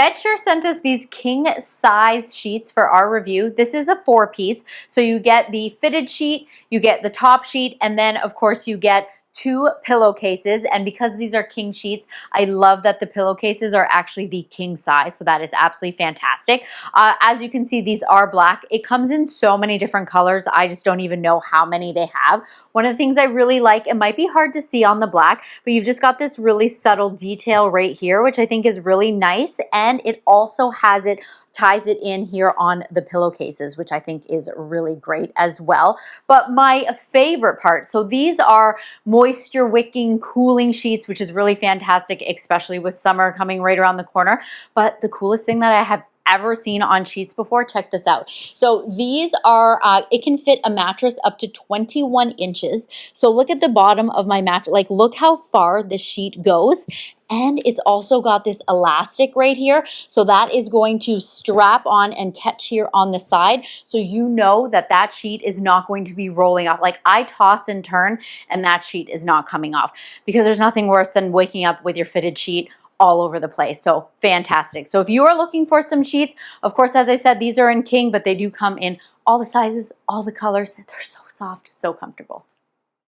Bedsure sent us these king size sheets for our review. This is a 4-piece. So you get the fitted sheet, you get the top sheet, and then of course you get 2 pillowcases. And because these are king sheets, I love that the pillowcases are actually the king size. So that is absolutely fantastic. As you can see, these are black. It comes in so many different colors. I just don't even know how many they have. One of the things I really like, it might be hard to see on the black, but you've just got this really subtle detail right here, which I think is really nice. And it also has it, ties it in here on the pillowcases, which I think is really great as well. But my favorite part, so these are moisture wicking cooling sheets, which is really fantastic, especially with summer coming right around the corner. But the coolest thing that I have ever seen on sheets before, check this out. So these are, it can fit a mattress up to 21 inches. So look at the bottom of my mattress, like look how far the sheet goes. And it's also got this elastic right here. So that is going to strap on and catch here on the side. So you know that that sheet is not going to be rolling off. Like I toss and turn and that sheet is not coming off, because there's nothing worse than waking up with your fitted sheet all over the place. So fantastic. So if you are looking for some sheets, of course, as I said, these are in king, but they do come in all the sizes, all the colors. They're so soft, so comfortable.